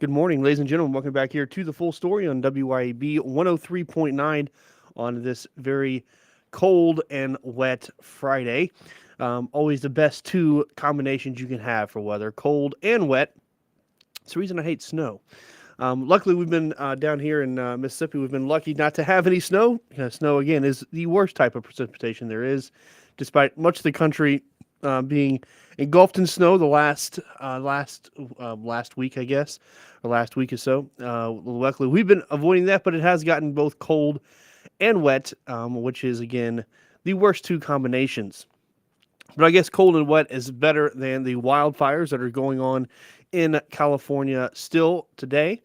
Good morning, ladies and gentlemen. Welcome back here to the full story on WYAB 103.9 on this very cold and wet Friday. Always the best two combinations you can have for weather, cold and wet. It's the reason I hate snow. Luckily, we've been down here in Mississippi, we've been lucky not to have any snow. Snow, again, is the worst type of precipitation there is, despite much of the country being engulfed in snow the last week, I guess, or last week or so. Luckily, we've been avoiding that, but it has gotten both cold and wet, which is, again, the worst two combinations. But I guess cold and wet is better than the wildfires that are going on in California still today.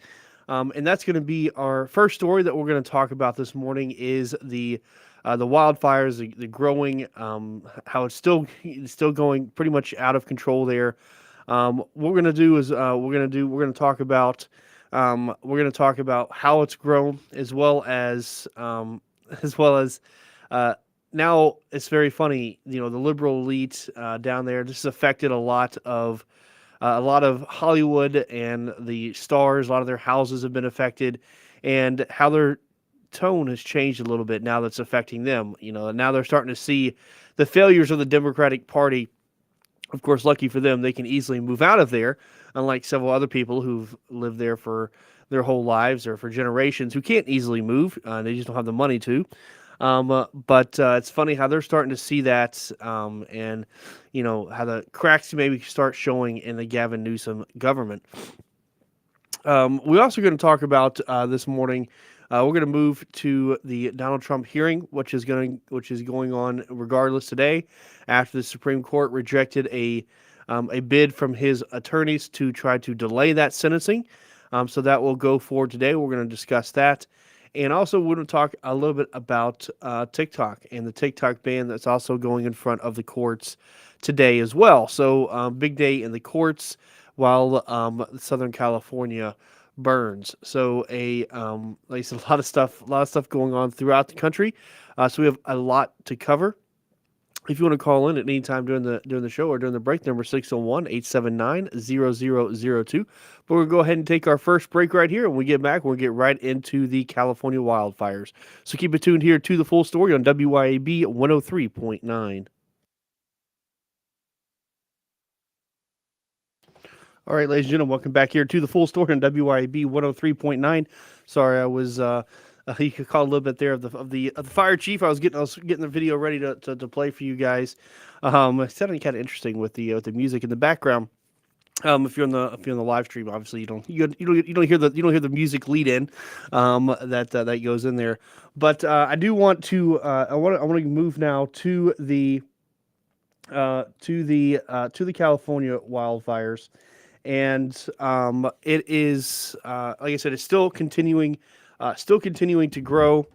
And that's going to be our first story that we're going to talk about this morning is the wildfires, the growing, how it's still going pretty much out of control there. What we're going to do is we're going to talk about how it's grown as well as as well as now it's very funny, the liberal elite down there. This has affected a lot of Hollywood and the stars. A lot of their houses have been affected, and how their tone has changed a little bit now that's affecting them. Now they're starting to see the failures of the Democratic Party. Of course, lucky for them, they can easily move out of there, unlike several other people who've lived there for their whole lives or for generations who can't easily move. They just don't have the money to. But it's funny how they're starting to see that, and how the cracks maybe start showing in the Gavin Newsom government. We're also going to talk about this morning. We're going to move to the Donald Trump hearing, which is going on regardless today, after the Supreme Court rejected a bid from his attorneys to try to delay that sentencing. So that will go forward today. We're going to discuss that. And also, we're going to talk a little bit about TikTok and the TikTok ban that's also going in front of the courts today as well. So, big day in the courts while Southern California burns. So, like I said, a lot of stuff going on throughout the country. So we have a lot to cover. If you want to call in at any time during the show or during the break, number 601-879-0002. But we'll go ahead and take our first break right here. When we get back, we'll get right into the California wildfires. So keep it tuned here to the full story on WYAB 103.9. All right, ladies and gentlemen, welcome back here to the full story on WYAB 103.9. Sorry, I was you could call a little bit there of the fire chief. I was getting the video ready to play for you guys. It's sounding kind of interesting with the music in the background. If you're on the live stream, obviously you don't hear the music lead in that goes in there. But I do want to I want to move now to the California wildfires, and it is like I said, it's still continuing to grow,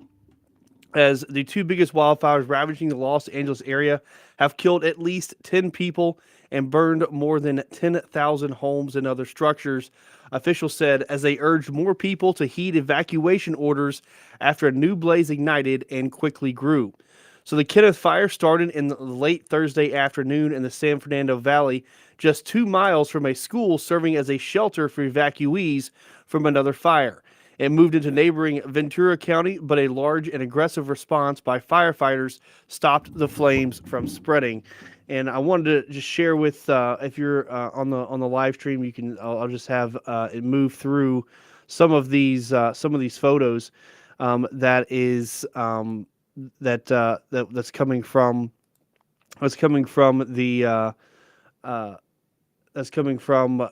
as the two biggest wildfires ravaging the Los Angeles area have killed at least 10 people and burned more than 10,000 homes and other structures, officials said, as they urged more people to heed evacuation orders after a new blaze ignited and quickly grew. So the Kenneth Fire started in the late Thursday afternoon in the San Fernando Valley, just 2 miles from a school serving as a shelter for evacuees from another fire. It moved into neighboring Ventura County, but a large and aggressive response by firefighters stopped the flames from spreading. And I wanted to just share with, if you're on the live stream, you can. I'll just have it move through some of these photos that is that's coming from the that's coming from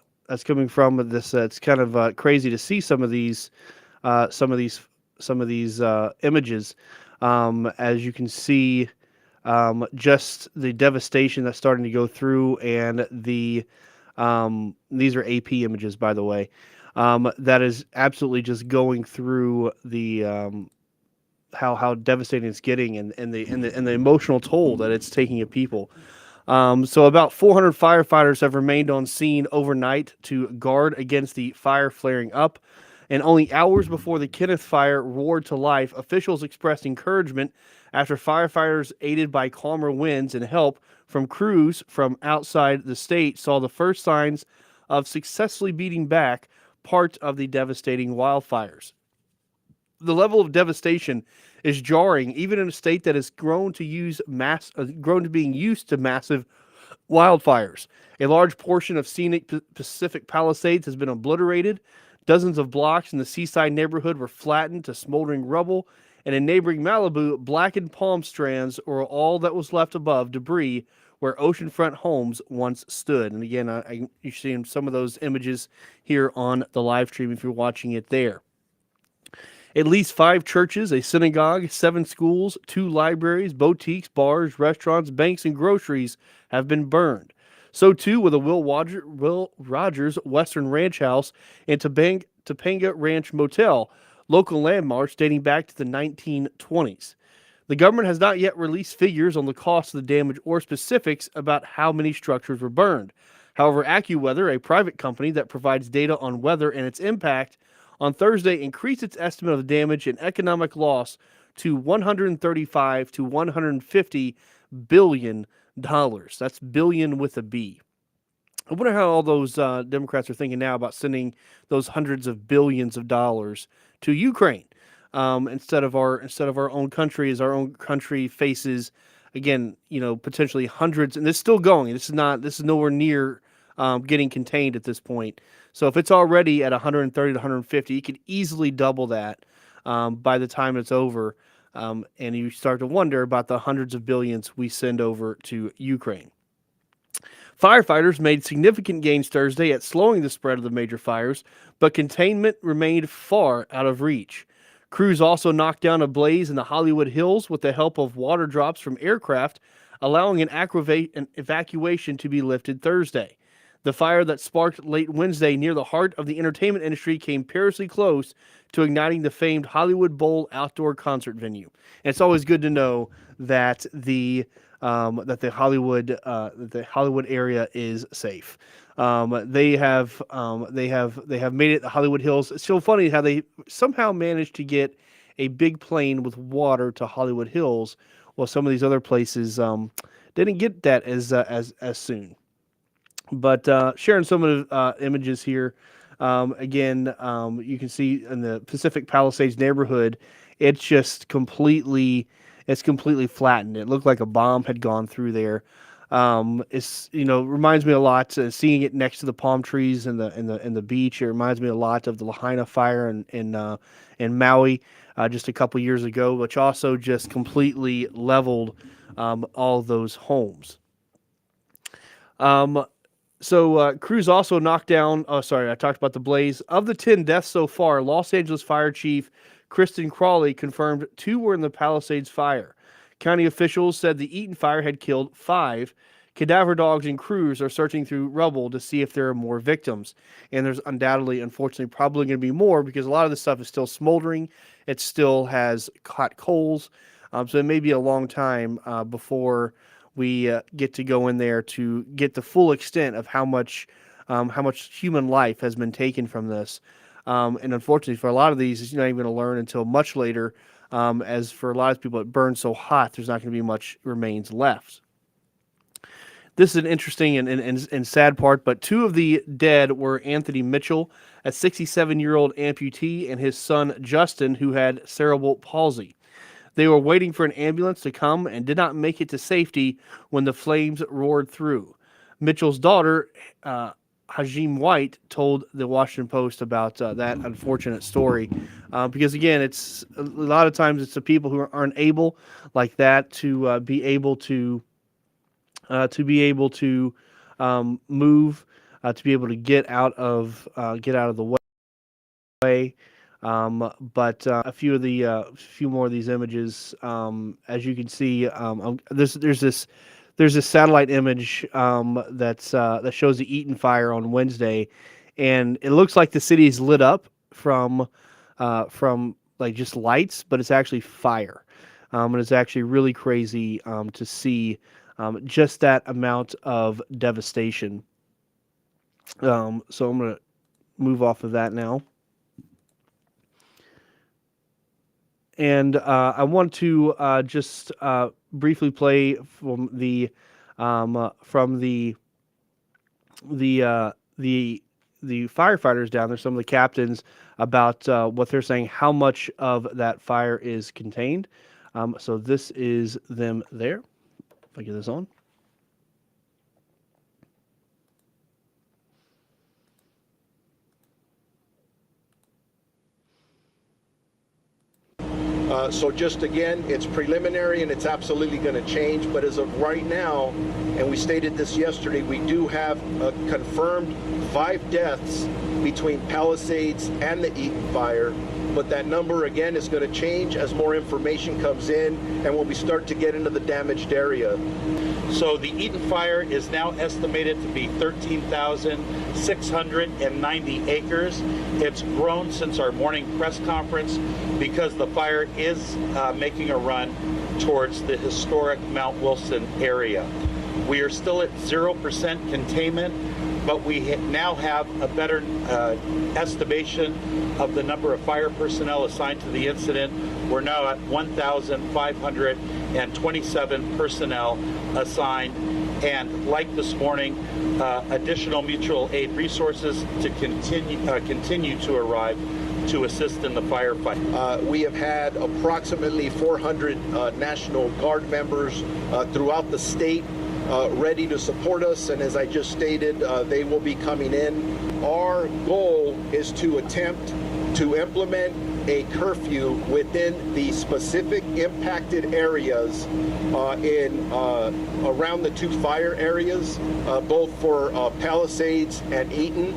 this. It's kind of crazy to see some of these images. As you can see, just the devastation that's starting to go through, and these are AP images, by the way. That is absolutely just going through the how devastating it's getting, and the emotional toll that it's taking of people. So about 400 firefighters have remained on scene overnight to guard against the fire flaring up. And only hours before the Kenneth Fire roared to life, officials expressed encouragement after firefighters, aided by calmer winds and help from crews from outside the state, saw the first signs of successfully beating back part of the devastating wildfires. The level of devastation is jarring, even in a state that has grown to being used to massive wildfires. A large portion of scenic Pacific Palisades has been obliterated. Dozens of blocks in the seaside neighborhood were flattened to smoldering rubble, and in neighboring Malibu, blackened palm strands were all that was left above debris where oceanfront homes once stood. And again, you're seeing some of those images here on the live stream if you're watching it there. At least 5 churches, a synagogue, 7 schools, 2 libraries, boutiques, bars, restaurants, banks, and groceries have been burned. So too with a Will Rogers Western Ranch House and Topanga Ranch Motel, local landmarks dating back to the 1920s. The government has not yet released figures on the cost of the damage or specifics about how many structures were burned. However, AccuWeather, a private company that provides data on weather and its impact, on Thursday increased its estimate of damage and economic loss to $135 to $150 billion. That's billion with a B. I wonder how all those Democrats are thinking now about sending those hundreds of billions of dollars to Ukraine instead of our own country, as our own country faces, again, potentially hundreds, and it's still going. This is nowhere near getting contained at this point. So if it's already at 130 to 150, you could easily double that by the time it's over. And you start to wonder about the hundreds of billions we send over to Ukraine. Firefighters made significant gains Thursday at slowing the spread of the major fires, but containment remained far out of reach. Crews also knocked down a blaze in the Hollywood Hills with the help of water drops from aircraft, allowing an evacuation to be lifted Thursday. The fire that sparked late Wednesday near the heart of the entertainment industry came perilously close to igniting the famed Hollywood Bowl outdoor concert venue. And it's always good to know that the Hollywood area is safe. They have made it the Hollywood Hills. It's so funny how they somehow managed to get a big plane with water to Hollywood Hills, while some of these other places didn't get that as soon. But sharing some of the images here. Again, you can see in the Pacific Palisades neighborhood, it's completely flattened. It looked like a bomb had gone through there. It's reminds me a lot seeing it next to the palm trees and the beach. It reminds me a lot of the Lahaina fire in Maui just a couple years ago, which also just completely leveled all those homes. So crews also knocked down. Oh, sorry, I talked about the blaze. Of the 10 deaths so far, Los Angeles Fire Chief Kristen Crawley confirmed 2 were in the Palisades fire. County officials said the Eaton fire had killed 5. Cadaver dogs and crews are searching through rubble to see if there are more victims. And there's undoubtedly, unfortunately, probably going to be more because a lot of this stuff is still smoldering. It still has hot coals. So it may be a long time before we get to go in there to get the full extent of how much human life has been taken from this. And unfortunately, for a lot of these, you're not even going to learn until much later. As for a lot of people, it burns so hot, there's not going to be much remains left. This is an interesting and sad part, but 2 of the dead were Anthony Mitchell, a 67-year-old amputee, and his son Justin, who had cerebral palsy. They were waiting for an ambulance to come and did not make it to safety when the flames roared through. Mitchell's daughter, Hajim White, told the Washington Post about that unfortunate story. Because again, it's a lot of times it's the people who aren't able like that to be able to move, to be able to get out of the way. But a few more of these images, as you can see, there's this satellite image that shows the Eaton fire on Wednesday, and it looks like the city is lit up from like just lights, but it's actually fire, and it's actually really crazy to see just that amount of devastation. So I'm gonna move off of that now. And I want to just briefly play from the the firefighters down there, some of the captains, about what they're saying, how much of that fire is contained. So this is them there. If I get this on. So just again, it's preliminary and it's absolutely going to change. But as of right now, and we stated this yesterday, we do have confirmed 5 deaths between Palisades and the Eaton fire. But that number again is going to change as more information comes in and when we start to get into the damaged area. So the Eaton fire is now estimated to be 13,690 acres. It's grown since our morning press conference because the fire is making a run towards the historic Mount Wilson area. We are still at 0% containment, but we now have a better estimation of the number of fire personnel assigned to the incident. We're now at 1,527 personnel assigned, and like this morning, additional mutual aid resources to continue to arrive to assist in the firefight. We have had approximately 400 National Guard members throughout the state ready to support us, and as I just stated, they will be coming in. Our goal is to attempt to implement a curfew within the specific impacted areas around the 2 fire areas, both for Palisades and Eaton.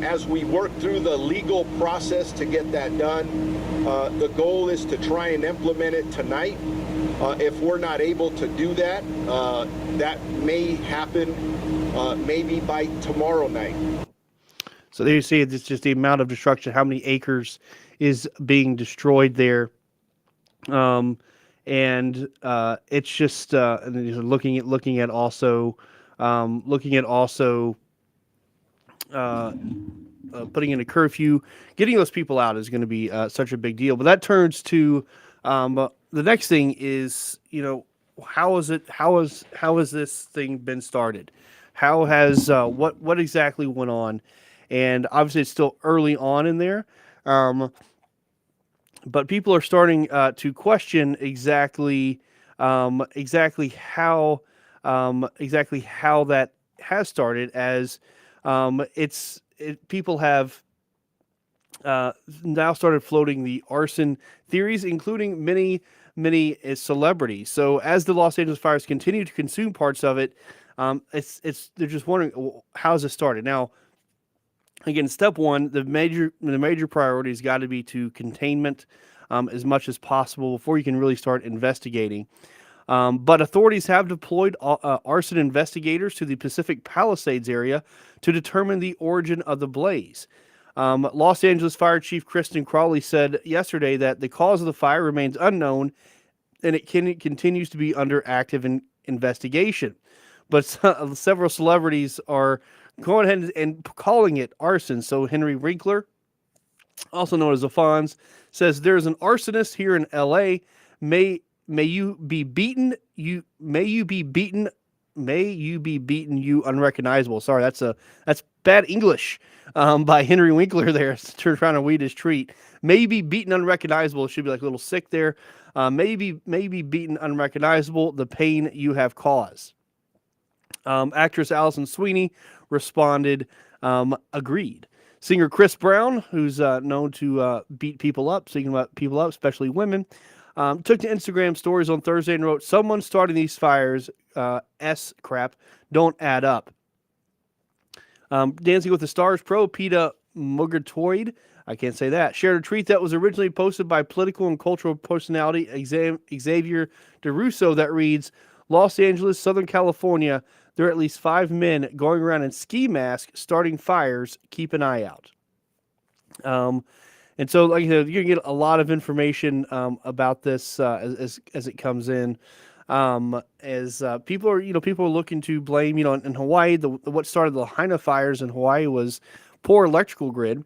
As we work through the legal process to get that done, the goal is to try and implement it tonight. If we're not able to do that, that may happen maybe by tomorrow night. So there you see, it's just the amount of destruction, how many acres is being destroyed there. And it's just looking at also putting in a curfew, getting those people out is going to be such a big deal. But that turns to the next thing is, how has this thing been started? How has what exactly went on? And obviously it's still early on in there, but people are starting to question exactly how that has started, as people have now started floating the arson theories, including many celebrities. So as the Los Angeles fires continue to consume parts of it, they're just wondering, well, how's it started? Now, again, step one, the major priority has got to be to containment as much as possible before you can really start investigating. But authorities have deployed arson investigators to the Pacific Palisades area to determine the origin of the blaze. Los Angeles Fire Chief Kristen Crawley said yesterday that the cause of the fire remains unknown and it continues to be under active investigation. But several celebrities are going ahead and calling it arson. So Henry Winkler, also known as Alphonse, says there's an arsonist here in L.A. May you be beaten, you unrecognizable. Sorry, that's bad English by Henry Winkler there, trying to weed his treat. May you be beaten unrecognizable. It should be like a little sick there. Maybe beaten unrecognizable, the pain you have caused. Actress Allison Sweeney responded, agreed. Singer Chris Brown, who's known to beat people up, speaking about people up, especially women, took to Instagram stories on Thursday and wrote, "Someone starting these fires, crap, don't add up." Dancing with the Stars pro Peter Murgatroyd, I can't say that, shared a tweet that was originally posted by political and cultural personality Xavier DeRusso that reads, "Los Angeles, Southern California, there are at least 5 men going around in ski masks starting fires. Keep an eye out." And so, like I said, you're gonna get a lot of information about this as it comes in. As people are looking to blame, in Hawaii, what started the Lahaina fires in Hawaii was poor electrical grid.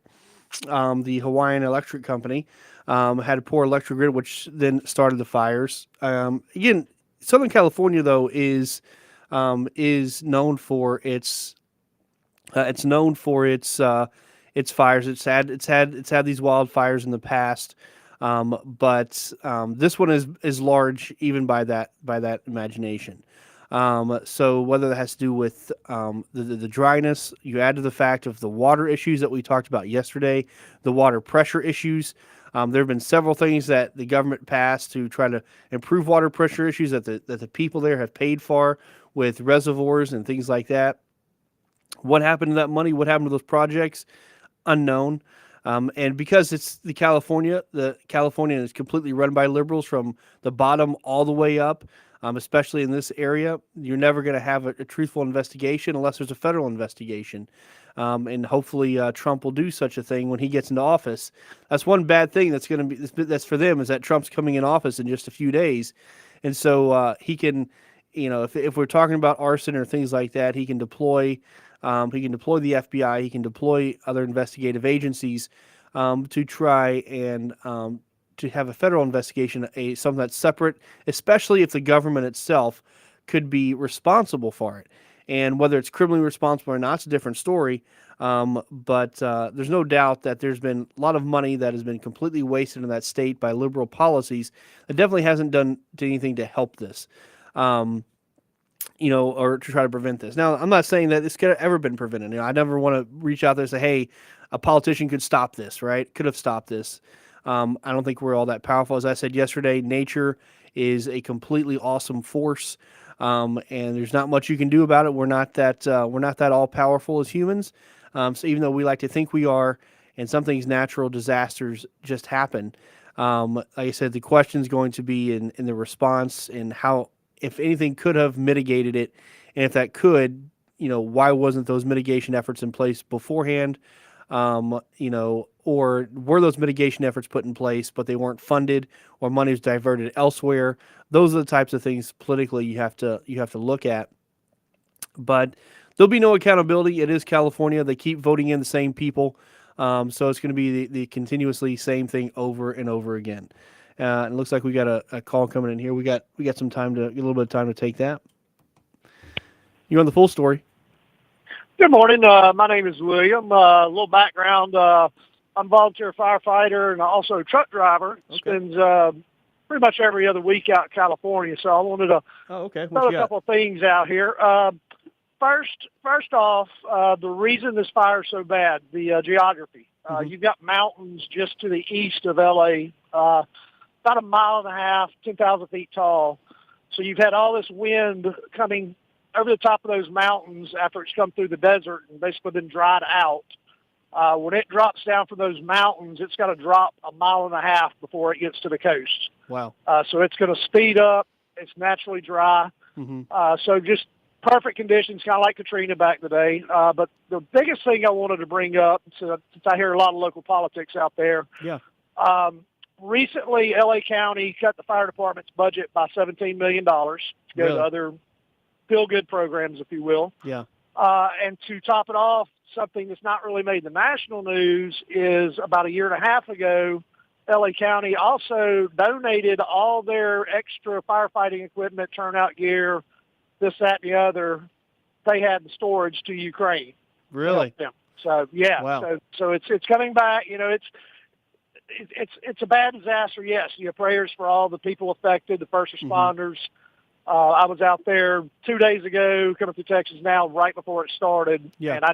The Hawaiian Electric Company had a poor electrical grid, which then started the fires. Again, Southern California though is known for its It's known for its fires. It's had these wildfires in the past, but this one is large even by that imagination. So whether that has to do with the dryness, you add to the fact of the water issues that we talked about yesterday, the water pressure issues. There have been several things that the government passed to try to improve water pressure issues that the people there have paid for with reservoirs and things like that. What happened to that money? What happened to those projects? Unknown. And because it's the California is completely run by liberals from the bottom all the way up, especially in this area, you're never going to have a truthful investigation unless there's a federal investigation. And hopefully Trump will do such a thing when he gets into office. That's one bad thing that's for them, is that Trump's coming in office in just a few days, and so he can, if we're talking about arson or things like that, he can deploy. He can deploy the FBI. He can deploy other investigative agencies to try and to have a federal investigation, something that's separate, especially if the government itself could be responsible for it. And whether it's criminally responsible or not, it's a different story. But there's no doubt that there's been a lot of money that has been completely wasted in that state by liberal policies that definitely hasn't done anything to help this. Or to try to prevent this. Now, I'm not saying that this could have ever been prevented. I never want to reach out there and say, hey, a politician could stop this, right? Could have stopped this. I don't think we're all that powerful. As I said yesterday, nature is a completely awesome force, and there's not much you can do about it. We're not that all powerful as humans. So even though we like to think we are, and some things, natural disasters just happen. Like I said, the question is going to be in the response and how, if anything could have mitigated it, and if that could, why wasn't those mitigation efforts in place beforehand? Or were those mitigation efforts put in place, but they weren't funded, or money was diverted elsewhere? Those are the types of things politically you have to look at. But there'll be no accountability. It is California. They keep voting in the same people. So it's going to be the continuously same thing over and over again. It looks like we got a call coming in here. We got some time a little bit of time to take that. You on the full story? Good morning. My name is William. A little background. I'm a volunteer firefighter and also a truck driver. Okay. Spends pretty much every other week out in California. So I wanted to throw a couple of things out here. First off, the reason this fire is so bad, the geography. You've got mountains just to the east of L.A., about 1.5 miles, 10,000 feet tall. So you've had all this wind coming over the top of those mountains after it's come through the desert and basically been dried out. When it drops down from those mountains, it's got to drop 1.5 miles before it gets to the coast. Wow. So it's going to speed up. It's naturally dry. So just perfect conditions, kind of like Katrina back in the day. But the biggest thing I wanted to bring up, since I hear a lot of local politics out there. Yeah. Recently, L.A. County cut the fire department's budget by $17 million to go to other feel-good programs, if you will. Yeah. And to top it off, something that's not really made the national news is about 1.5 years ago, L.A. County also donated all their extra firefighting equipment, turnout gear, this, that, and the other they had in storage to Ukraine. Really? So, yeah. Wow. So it's coming back. It's a bad disaster, yes. Prayers for all the people affected, the first responders. I was out there 2 days ago, coming through Texas now, right before it started. Yeah. And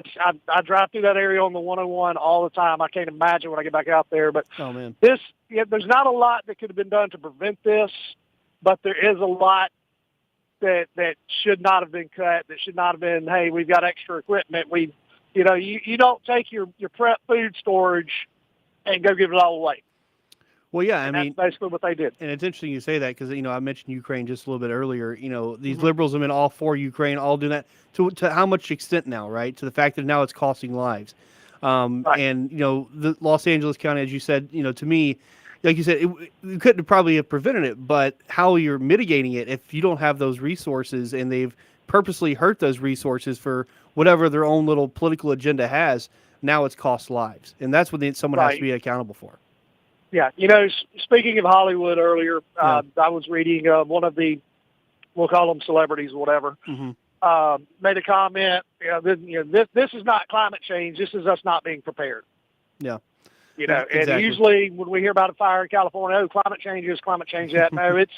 I drive through that area on the 101 all the time. I can't imagine when I get back out there. But oh, man. there's not a lot that could have been done to prevent this, but there is a lot that should not have been cut, that should not have been, hey, we've got extra equipment. You don't take your prep food storage and go give it all away. Well, yeah, And I mean, that's basically what they did. and it's interesting you say that because, I mentioned Ukraine just a little bit earlier. These liberals have been all for Ukraine, all doing that to how much extent now, right? To the fact that now it's costing lives. Right. And, the Los Angeles County, as you said, to me, like you said, you couldn't probably have prevented it, but how you're mitigating it if you don't have those resources, and they've purposely hurt those resources for whatever their own little political agenda has, now it's cost lives. And that's what someone has to be accountable for. Yeah. Speaking of Hollywood earlier, I was reading one of the, we'll call them celebrities or whatever. made a comment. This is not climate change. This is us not being prepared. Yeah. And usually when we hear about a fire in California, climate change is climate change that. No, it's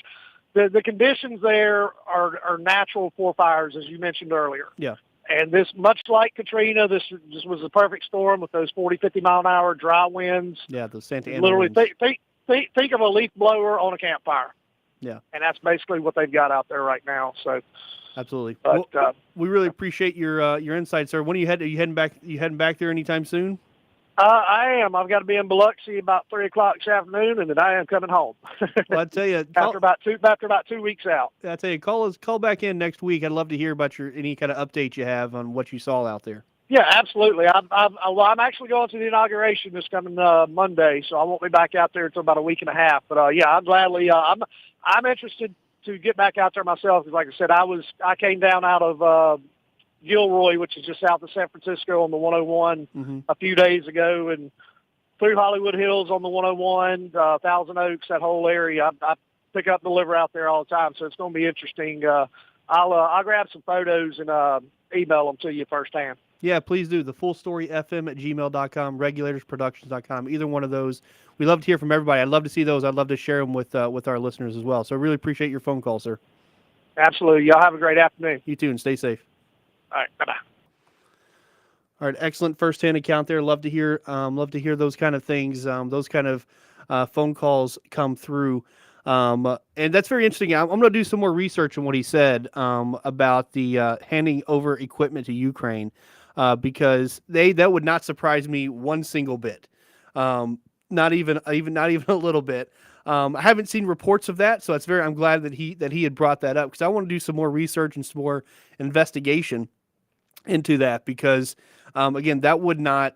the conditions there are natural for fires, as you mentioned earlier. Yeah. And this, much like Katrina, this was a perfect storm with those 40, 50-mile-an-hour dry winds. Yeah, those Santa Ana literally winds. Think of a leaf blower on a campfire. Yeah. And that's basically what they've got out there right now. So. Absolutely. But, we really appreciate your insight, sir. When are you heading back? You heading back there anytime soon? I am. I've got to be in Biloxi about 3:00 this afternoon, and then I am coming home. Well, I tell you, after about 2 weeks out. I tell you, call back in next week. I'd love to hear about any kind of update you have on what you saw out there. Yeah, absolutely. I'm actually going to the inauguration this coming Monday, so I won't be back out there until about a week and a half. But yeah, I'm gladly. I'm interested to get back out there myself because, like I said, I came down out of Gilroy, which is just south of San Francisco on the 101 a few days ago, and through Hollywood Hills on the 101, Thousand Oaks, that whole area. I pick up and deliver out there all the time, so it's going to be interesting. I'll grab some photos and email them to you firsthand. Yeah, please do. The fullstoryfm@gmail.com, regulatorsproductions.com, either one of those. We love to hear from everybody. I'd love to see those. I'd love to share them with our listeners as well. So I really appreciate your phone call, sir. Absolutely. Y'all have a great afternoon. You too, and stay safe. All right. Bye-bye. All right. Excellent firsthand account there. Love to hear those kind of things, those kind of phone calls come through. And that's very interesting. I'm going to do some more research on what he said about the handing over equipment to Ukraine. Because that would not surprise me one single bit, not even a little bit. I haven't seen reports of that, so I'm glad that he had brought that up because I want to do some more research and some more investigation into that because again that would not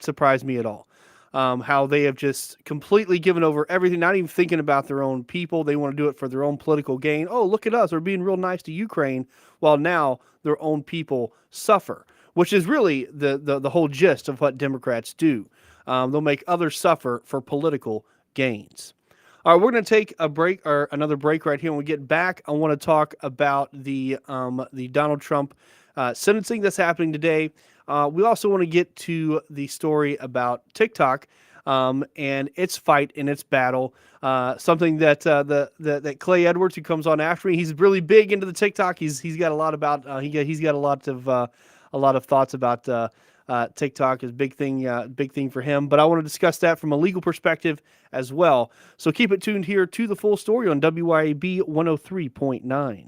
surprise me at all. How they have just completely given over everything, not even thinking about their own people. They want to do it for their own political gain. Oh, look at us. We're being real nice to Ukraine while now their own people suffer, which is really the whole gist of what Democrats do. They'll make others suffer for political gains. All right, we're going to take a break or another break right here. When we get back, I want to talk about the Donald Trump sentencing that's happening today. We also want to get to the story about TikTok and its fight and its battle. Something that that Clay Edwards, who comes on after me, he's really big into the TikTok. He's got a lot about he's got a lot of thoughts about TikTok is big thing for him. But I want to discuss that from a legal perspective as well. So keep it tuned here to The Full Story on WYAB 103.9.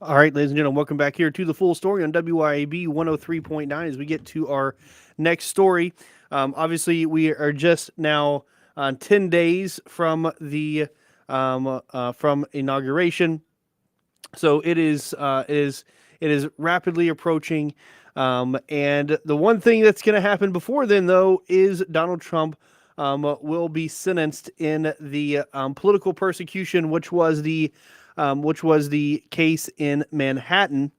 All right, ladies and gentlemen, welcome back here to The Full Story on WYAB 103.9 as we get to our next story. Obviously, we are just now 10 days from the from inauguration. So it is rapidly approaching. And the one thing that's going to happen before then, though, is Donald Trump will be sentenced in the political persecution, which was the case in Manhattan.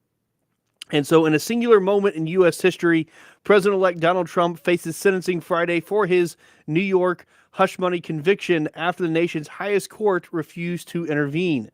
And so in a singular moment in U.S. history, President-elect Donald Trump faces sentencing Friday for his New York hush money conviction after the nation's highest court refused to intervene.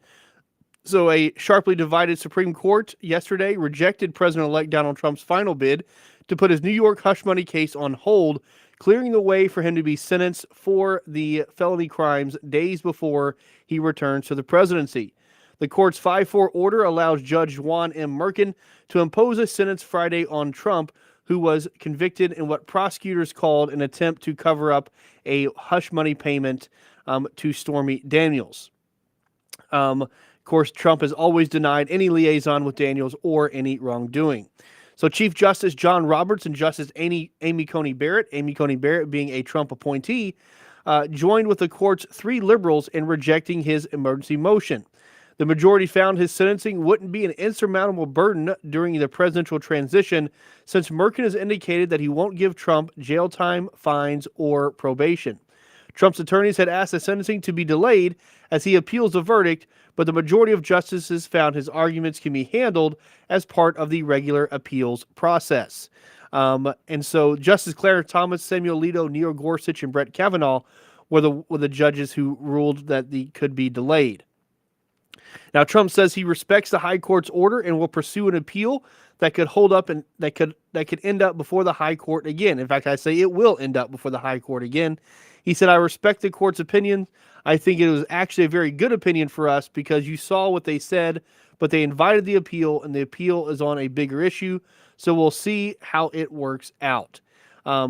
So a sharply divided Supreme Court yesterday rejected President-elect Donald Trump's final bid to put his New York hush money case on hold, clearing the way for him to be sentenced for the felony crimes days before he returns to the presidency. The court's 5-4 order allows Judge Juan M. Merkin to impose a sentence Friday on Trump, who was convicted in what prosecutors called an attempt to cover up a hush money payment to Stormy Daniels. Of course, Trump has always denied any liaison with Daniels or any wrongdoing. So Chief Justice John Roberts and Justice Amy Coney Barrett being a Trump appointee, joined with the court's 3 liberals in rejecting his emergency motion. The majority found his sentencing wouldn't be an insurmountable burden during the presidential transition, since Merkin has indicated that he won't give Trump jail time, fines, or probation. Trump's attorneys had asked the sentencing to be delayed as he appeals the verdict, but the majority of justices found his arguments can be handled as part of the regular appeals process. And so Justice Clarence Thomas, Samuel Alito, Neil Gorsuch, and Brett Kavanaugh were the judges who ruled that the could be delayed. Now, Trump says he respects the high court's order and will pursue an appeal that could hold up and that could end up before the high court again. In fact, I say it will end up before the high court again. He said, I respect the court's opinion. I think it was actually a very good opinion for us because you saw what they said, but they invited the appeal, and the appeal is on a bigger issue. So we'll see how it works out.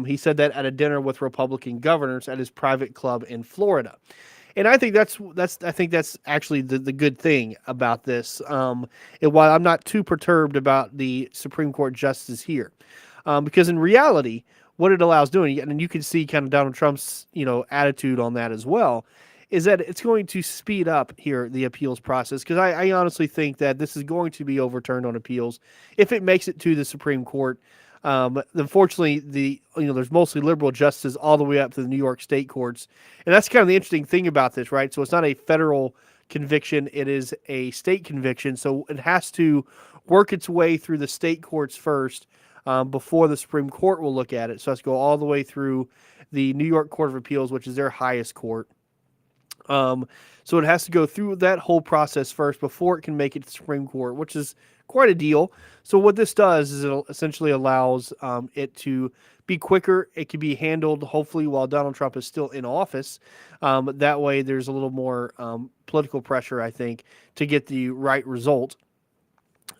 He said that at a dinner with Republican governors at his private club in Florida. And I think that's actually the good thing about this. And while I'm not too perturbed about the Supreme Court justice here, because in reality, what it allows doing, and you can see kind of Donald Trump's attitude on that as well, is that it's going to speed up here the appeals process. Because I honestly think that this is going to be overturned on appeals if it makes it to the Supreme Court. Unfortunately, there's mostly liberal justices all the way up to the New York state courts. And that's kind of the interesting thing about this, right? So it's not a federal conviction. It is a state conviction. So it has to work its way through the state courts first before the Supreme Court will look at it. So it has to go all the way through the New York Court of Appeals, which is their highest court. So it has to go through that whole process first before it can make it to the Supreme Court, which is quite a deal. So what this does is it essentially allows it to be quicker. It can be handled, hopefully, while Donald Trump is still in office. That way, there's a little more political pressure, I think, to get the right result.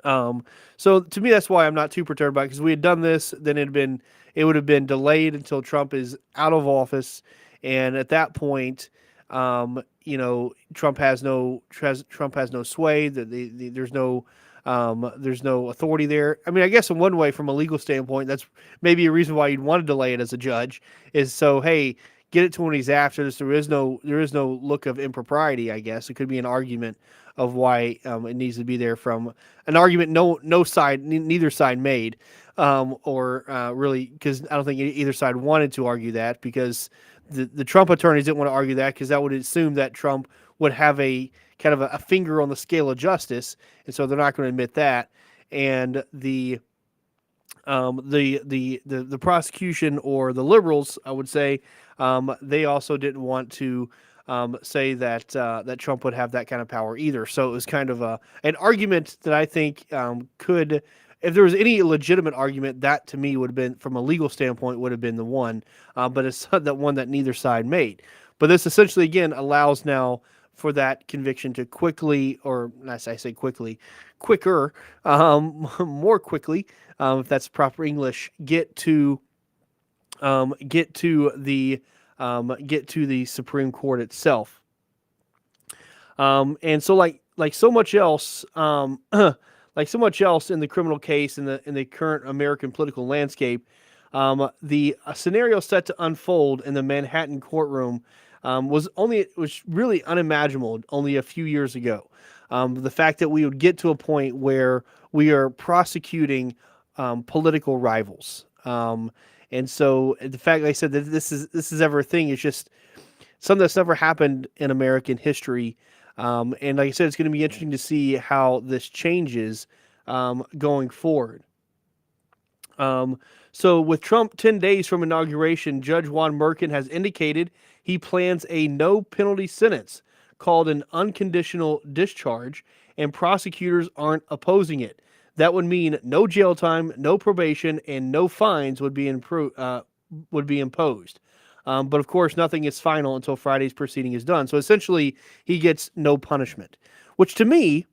So to me, that's why I'm not too perturbed by it, because we had done this, then it would have been delayed until Trump is out of office, and at that point, Trump has no sway. There's no authority there. I mean, I guess in one way, from a legal standpoint, that's maybe a reason why you'd want to delay it as a judge, is so, hey, get it to when he's after this. There is no look of impropriety, I guess. It could be an argument of why it needs to be there, from an argument neither side made, or really, because I don't think either side wanted to argue that, because the Trump attorneys didn't want to argue that, because that would assume that Trump would have a kind of a finger on the scale of justice, and so they're not going to admit that. And the prosecution, or the liberals, I would say, they also didn't want to say that Trump would have that kind of power either. So it was kind of an argument that I think could, if there was any legitimate argument, that to me would have been, from a legal standpoint, would have been the one. But it's that one that neither side made. But this essentially, again, allows now for that conviction to quickly, or I say quickly, quicker, more quickly, if that's proper English, get to the Supreme Court itself. And so like so much else, like so much else in the criminal case, in the current American political landscape, the scenario set to unfold in the Manhattan courtroom was really unimaginable only a few years ago. The fact that we would get to a point where we are prosecuting political rivals, and so the fact, like I said, that this is ever a thing is just something that's never happened in American history. And like I said, it's going to be interesting to see how this changes going forward. So with Trump 10 days from inauguration, Judge Juan Merkin has indicated he plans a no-penalty sentence called an unconditional discharge, and prosecutors aren't opposing it. That would mean no jail time, no probation, and no fines would be imposed. But of course, nothing is final until Friday's proceeding is done. So essentially, he gets no punishment, which to me,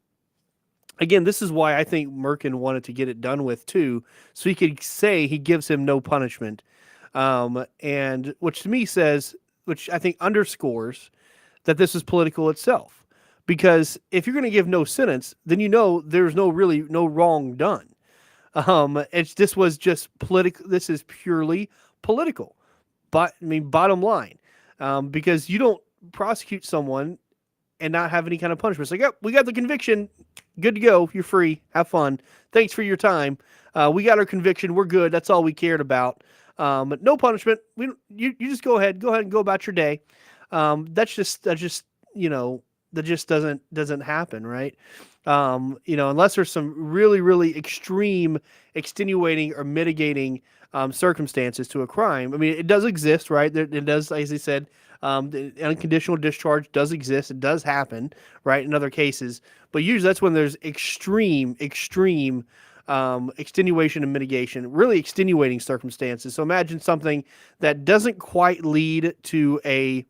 again, this is why I think Merkin wanted to get it done with too, so he could say he gives him no punishment. And which to me says, which I think underscores that this is political itself. Because if you're going to give no sentence, then there's no wrong done. This was just political. This is purely political. But I mean, bottom line, because you don't prosecute someone and not have any kind of punishment. It's like, yep, we got the conviction. Good to go. You're free. Have fun. Thanks for your time. We got our conviction. We're good. That's all we cared about. But no punishment. You just go ahead and go about your day. That just doesn't happen, right? Unless there's some really, really extreme extenuating or mitigating circumstances to a crime. I mean, it does exist, right? It does, as I said, The unconditional discharge does exist. It does happen, right, in other cases. But usually that's when there's extreme extenuation and mitigation, really extenuating circumstances. So imagine something that doesn't quite lead to a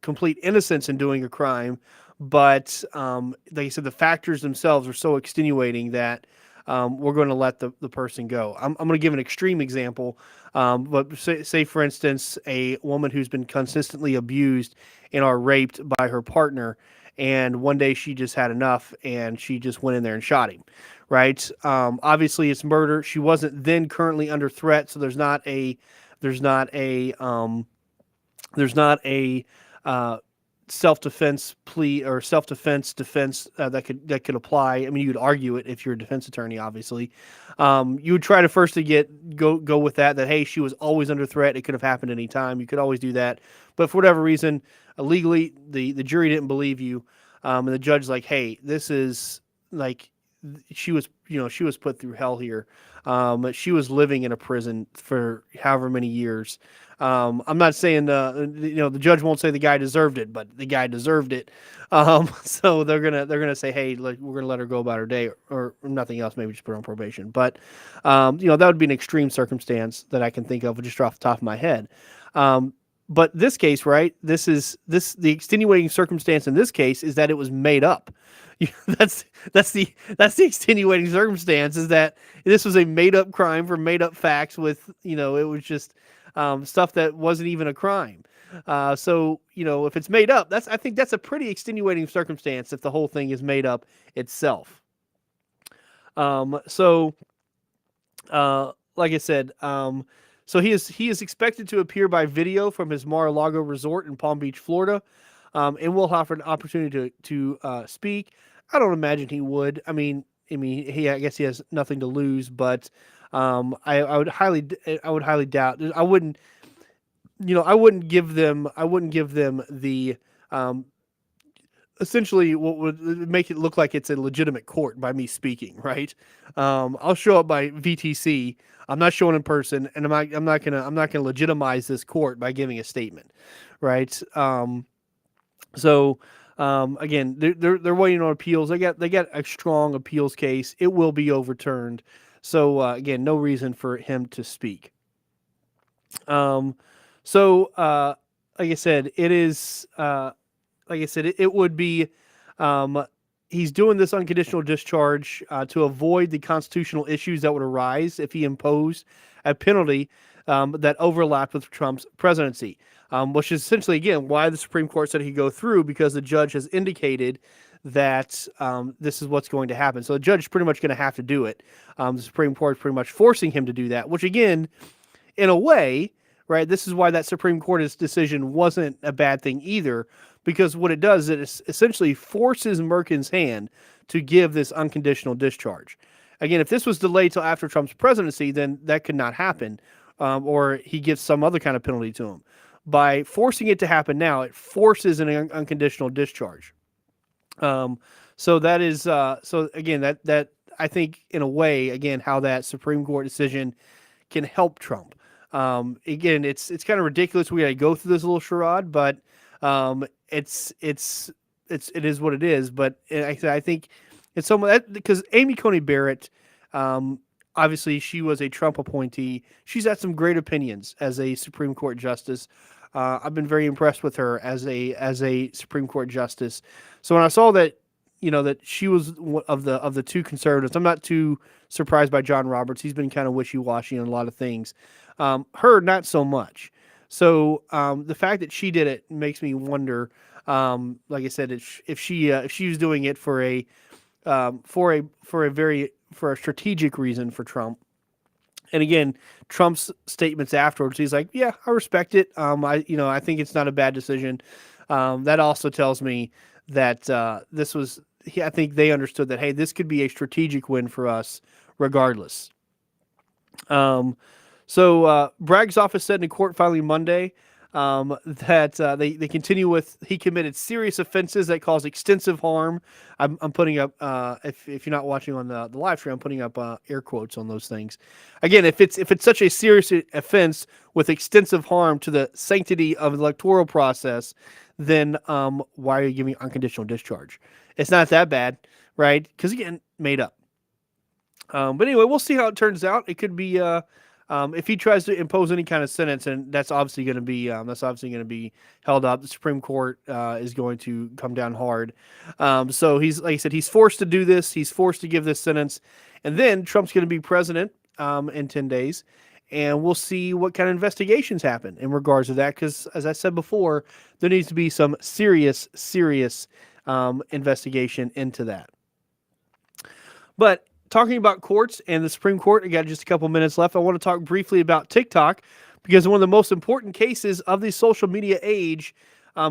complete innocence in doing a crime, but like I said, the factors themselves are so extenuating that we're going to let the person go. I'm going to give an extreme example, but say for instance, a woman who's been consistently abused and or raped by her partner, and one day she just had enough and she just went in there and shot him. Right? Obviously, it's murder. She wasn't then currently under threat, so there's not a self-defense plea or self-defense defense that could apply. I mean, you would argue it if you're a defense attorney, obviously. You would try to first go with that hey, she was always under threat. It could have happened any time. You could always do that. But for whatever reason, legally, the jury didn't believe you. And the judge's like, hey, this is like, she was put through hell here. She was living in a prison for however many years. I'm not saying the judge won't say the guy deserved it, but the guy deserved it. So they're gonna say, hey, we're gonna let her go about her day, or nothing else. Maybe just put her on probation. But that would be an extreme circumstance that I can think of just off the top of my head. But this case, right? The extenuating circumstance in this case is that it was made up. That's the extenuating circumstance, is that this was a made up crime for made up facts with, it was just stuff that wasn't even a crime. So if it's made up, I think that's a pretty extenuating circumstance if the whole thing is made up itself. Like I said, so he is expected to appear by video from his Mar-a-Lago resort in Palm Beach, Florida, and will have an opportunity to speak. I don't imagine he would. I guess he has nothing to lose, but I would highly doubt. I wouldn't give them the essentially what would make it look like it's a legitimate court by me speaking, right? I'll show up by VTC. I'm not showing in person, and I'm not gonna legitimize this court by giving a statement, right? Again, they're waiting on appeals. They got a strong appeals case. It will be overturned. So again, no reason for him to speak. Like I said, it is. It would be. He's doing this unconditional discharge to avoid the constitutional issues that would arise if he imposed a penalty that overlapped with Trump's presidency, which is essentially, again, why the Supreme Court said he'd go through, because the judge has indicated that this is what's going to happen. So the judge is pretty much going to have to do it. The Supreme Court is pretty much forcing him to do that, which, again, in a way, right, this is why that Supreme Court's decision wasn't a bad thing either, because what it does is it essentially forces Merkin's hand to give this unconditional discharge. Again, if this was delayed till after Trump's presidency, then that could not happen, or he gives some other kind of penalty to him. By forcing it to happen now, it forces an unconditional discharge. So that is so again, that I think in a way, again, how that Supreme Court decision can help Trump. Again, it's kind of ridiculous we got to go through this little charade, but it is what it is. But I think it's somewhat because Amy Coney Barrett, obviously she was a Trump appointee. She's had some great opinions as a Supreme Court justice. I've been very impressed with her as a Supreme Court justice. So when I saw that, that she was of the two conservatives, I'm not too surprised by John Roberts. He's been kind of wishy-washy on a lot of things. Her, not so much. So the fact that she did it makes me wonder. Like I said, if she was doing it for a strategic reason for Trump. And again, Trump's statements afterwards, he's like, "Yeah, I respect it. I think it's not a bad decision." That also tells me that this was. I think they understood that, hey, this could be a strategic win for us, regardless. So Bragg's office said in a court filing Monday that they continue with. He committed serious offenses that caused extensive harm. I'm putting up if you're not watching on the live stream, I'm putting up air quotes on those things. Again, if it's such a serious offense with extensive harm to the sanctity of the electoral process, then why are you giving unconditional discharge? It's not that bad, right? Because again, made up. But anyway, we'll see how it turns out. It could be if he tries to impose any kind of sentence, and that's obviously going to be held up. The Supreme Court is going to come down hard. So he's, like I said, he's forced to do this. He's forced to give this sentence, and then Trump's going to be president in 10 days, and we'll see what kind of investigations happen in regards to that. Because as I said before, there needs to be some serious investigation into that. But talking about courts and the Supreme Court, I got just a couple minutes left. I want to talk briefly about TikTok, because one of the most important cases of the social media age,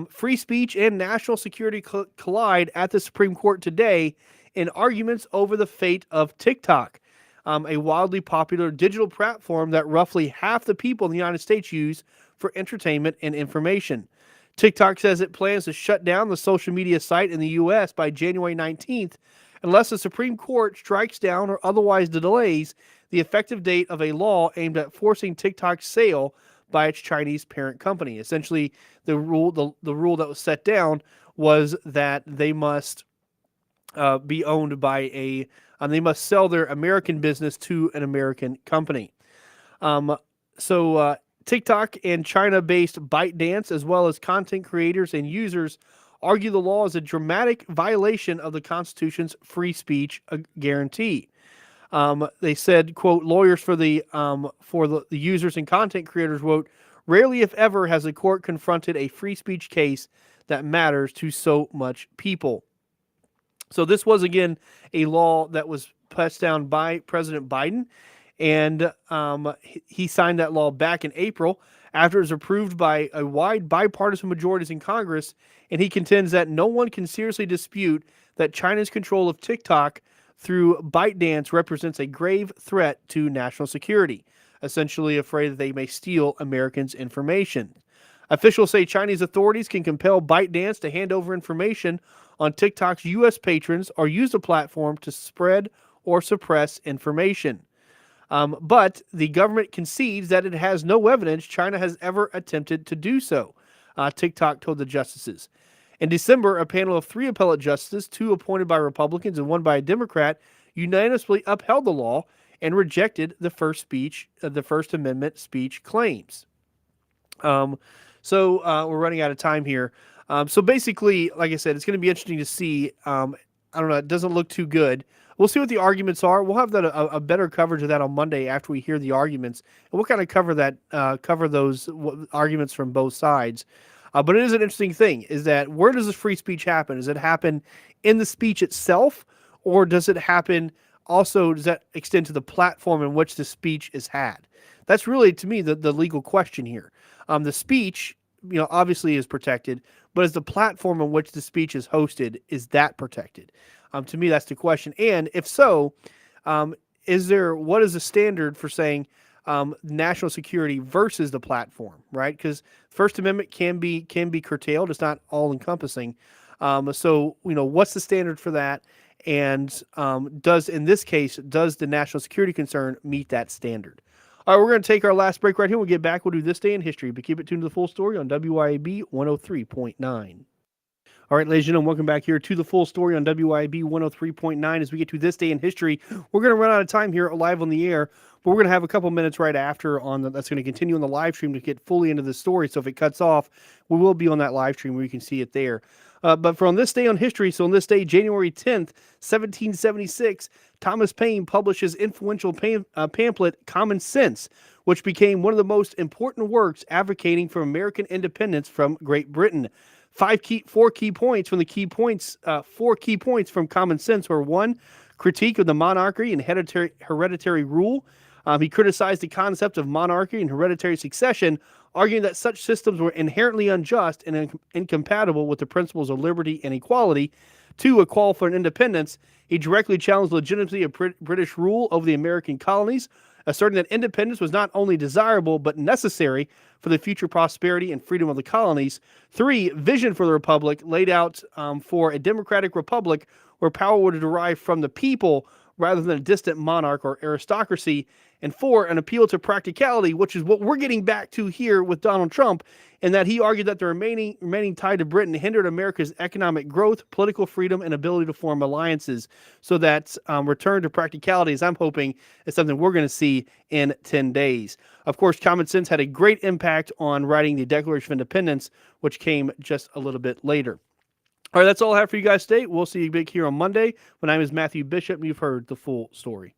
free speech and national security collide at the Supreme Court today in arguments over the fate of TikTok, a wildly popular digital platform that roughly half the people in the United States use for entertainment and information. TikTok says it plans to shut down the social media site in the U.S. by January 19th, unless the Supreme Court strikes down or otherwise delays the effective date of a law aimed at forcing TikTok's sale by its Chinese parent company. Essentially, the rule that was set down was that they must be owned by they must sell their American business to an American company. So TikTok and China-based ByteDance, as well as content creators and users, argue the law is a dramatic violation of the Constitution's free speech guarantee. They said, quote, lawyers for the users and content creators wrote, rarely if ever has a court confronted a free speech case that matters to so much people. So this was, again, a law that was passed down by President Biden, and he signed that law back in April after it was approved by a wide bipartisan majorities in Congress, and he contends that no one can seriously dispute that China's control of TikTok through ByteDance represents a grave threat to national security, essentially afraid that they may steal Americans' information. Officials say Chinese authorities can compel ByteDance to hand over information on TikTok's U.S. patrons or use the platform to spread or suppress information. But the government concedes that it has no evidence China has ever attempted to do so, TikTok told the justices. In December, a panel of 3 appellate justices, 2 appointed by Republicans and 1 by a Democrat, unanimously upheld the law and rejected the First Amendment speech claims. So we're running out of time here. So basically, like I said, it's going to be interesting to see. I don't know. It doesn't look too good. We'll see what the arguments are. We'll have that a better coverage of that on Monday after we hear the arguments, and we'll kind of cover those arguments from both sides. But it is an interesting thing: is that where does this free speech happen? Does it happen in the speech itself, or does it happen also? Does that extend to the platform in which the speech is had? That's really, to me, the legal question here. The speech, obviously is protected, but is the platform on which the speech is hosted, is that protected? To me, that's the question. And if so, what is the standard for saying national security versus the platform, right? Because First Amendment can be curtailed. It's not all encompassing. So what's the standard for that? And in this case, does the national security concern meet that standard? All right, we're going to take our last break right here. We'll get back. We'll do This Day in History, but keep it tuned to The Full Story on WYAB 103.9. All right, ladies and gentlemen, welcome back here to The Full Story on WYAB 103.9. As we get to This Day in History, we're going to run out of time here live on the air, but we're going to have a couple minutes right after that's going to continue on the live stream to get fully into the story. So if it cuts off, we will be on that live stream where you can see it there. But for on this day on history, so on this day, January 10th, 1776, Thomas Paine publishes influential pamphlet Common Sense, which became one of the most important works advocating for American independence from Great Britain. 4 key points from Common Sense were: 1, critique of the monarchy and hereditary rule. He criticized the concept of monarchy and hereditary succession, arguing that such systems were inherently unjust and incompatible with the principles of liberty and equality. 2, a call for an independence. He directly challenged the legitimacy of British rule over the American colonies, asserting that independence was not only desirable but necessary for the future prosperity and freedom of the colonies. 3, vision for the republic laid out for a democratic republic where power would derive from the people rather than a distant monarch or aristocracy. And 4, an appeal to practicality, which is what we're getting back to here with Donald Trump, in that he argued that the remaining tie to Britain hindered America's economic growth, political freedom, and ability to form alliances. So that return to practicality, as I'm hoping, is something we're going to see in 10 days. Of course, common sense had a great impact on writing the Declaration of Independence, which came just a little bit later. All right, that's all I have for you guys today. We'll see you back here on Monday. My name is Matthew Bishop, and you've heard the full story.